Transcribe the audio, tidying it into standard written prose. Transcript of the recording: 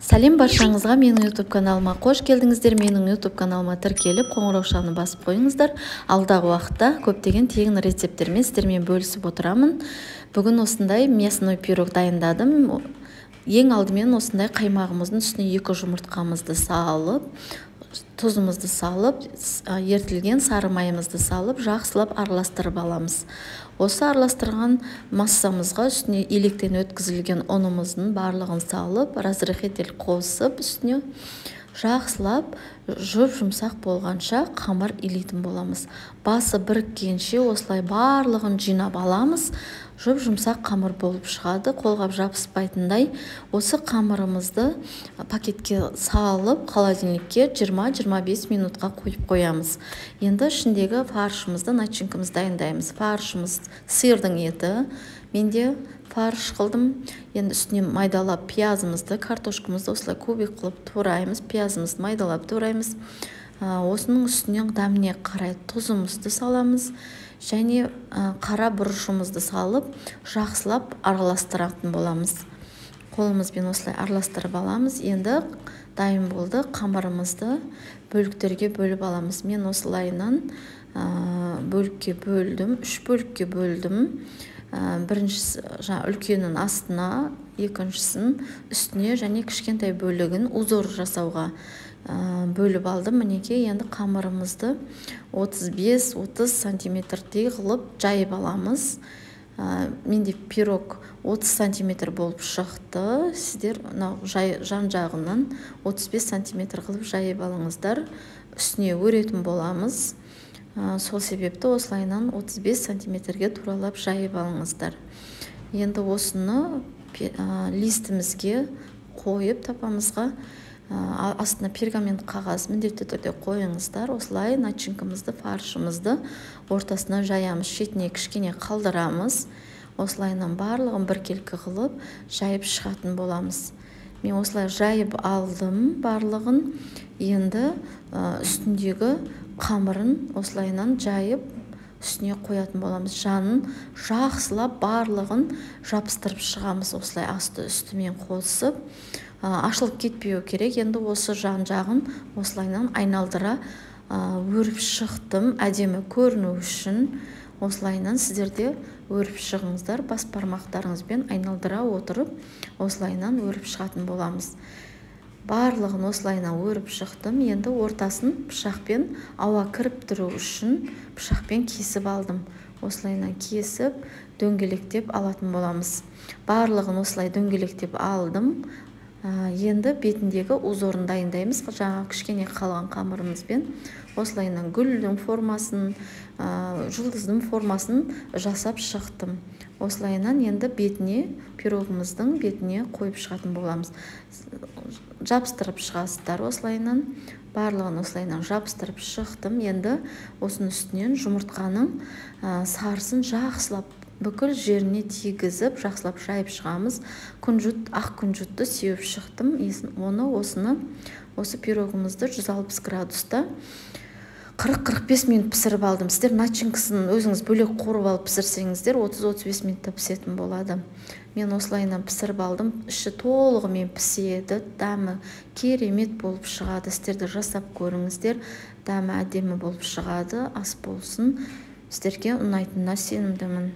Сәлем баршаңызға, менің YouTube каналыма қош келдіңіздер. Менің YouTube каналыма тіркеліп, қоңыраушаны басып қойыңыздар. Алдағы уақытта көптеген тегін рецепттермен сіздермен бөлісіп отырамын. Бүгін осындай мясной пирог дайындадым. Ең алдымен осындай қаймағымыздың үстіне 2 жұмыртқамызды салып, тұзымызды салып, ертілген сары майымызды салып, жақсылап араластырып аламыз. Осы араластырған массамызға үстіне електен өткізілген ұнымыздың барлығын салып, разрыхитель қосып, үстіне жақсылап жұмсақ болғанша қамыр илейтін боламыз. Басы біріккенше осылай барлығын жинап аламыз. Жұмсақ қамыр болып шығады, қолғап жабыспайтындай. Осы қамырымызды пакетке салып, холодильникке 20-25 минутқа қойып қоямыз. Енді ішіндегі фаршымызды, начинкамызды дайындаймыз. Фаршымыз сырдың еті. Менде фарш қылдым. Енді үстіне майдалап пиязымызды, картошкамызды осылай кубик қылып тураймыз. Пиязымызды майдалап тураймыз. Осының үстінен дәміне қарай тұзымызды саламыз. Және қара бұрышымызды салып, жақсылап араластыратын боламыз. Қолымызбен осылай араластырып аламыз. Енді дайын болды. Қамырымызды бөліктерге бөліп аламыз. Мен осылайынан бөлікке бөлдім, 3 бөлікке бөлдім. Біріншісі үлкенін астына, екіншісін үстіне және кішкентай бөлігін узор жасауға бөліп алдым. Мінекей, енді қамырымызды 35-30 сантиметрдей қылып жайып аламыз. Менде пирог 30 сантиметр болып шықты. Сіздер жан жағынан 35 сантиметр қылып жайып алыңыздар. Үстіне өретін боламыз. Сол себепті осылайынан 35 сантиметрге туралап жайып алыңыздар. Енді осыны листімізге қойып тапамызға астына пергамент қағаз міндетті түрде қойыңыздар. Осылай начинкамызды, фаршымызды ортасына жаямыз, шетіне кішкене қалдырамыз. Осылайынан барлығын біркелкі қылып жайып шығатын боламыз. Мен осылай жайып алдым барлығын. Енді үстіндегі қамырын осылайынан жайып үстіне қоятын боламыз. Жанын жақсылап барлығын жабыстырып шығамыз. Осылай асты үстімен қосып, ашылып кетпеу керек. Енді осы жан жағын осылайынан айналдыра өріп шықтым. Әдемі көріну үшін осылайынан сіздерде өріп шығыңыздар. Бас бармақтарыңызбен айналдыра отырып, осылайынан өріп шығатын боламыз. Барлығын осылайынан өріп шықтым. Енді ортасын пышақпен ауа кіріп тұру үшін пышақпен кесіп алдым. Осылайынан кесіп, дөңгелектеп алатын боламыз. Барлығын осылай дөңгелектеп алдым. Енді бетіндегі узорын дайындаймыз. Жаңа кішкене қалған қамырымызбен осылайынан гүлдің формасын, жұлдыздың формасын жасап шықтым. Осылайынан енді бетіне, пирогымыздың бетіне қойып шығатын боламыз. Жабыстырып шығасыздар. Осылайынан барлығын осылайынан жабыстырып шықтым. Енді осының үстінен жұмыртқаның сарысын жақсылап бүкіл жеріне тигізіп, жақсылап жайып шығамыз. Ақ күнжутты сеуіп шықтым. Осы пирогымызды 160 градуста 40-45 минут пісіріп алдым. Сіздер начинкасын өзіңіз бөлек қорып алып пісірсеңіздер 30-35 минутта пісетін болады. Мен осылайынан пісіріп алдым. Іші толығымен піседі. Дәмі керемет болып шығады. Сіздерді жасап көріңіздер. Дәмі әдемі болып шығады. Ас болсын. Сіздерге ұнайтынына сенімдімін.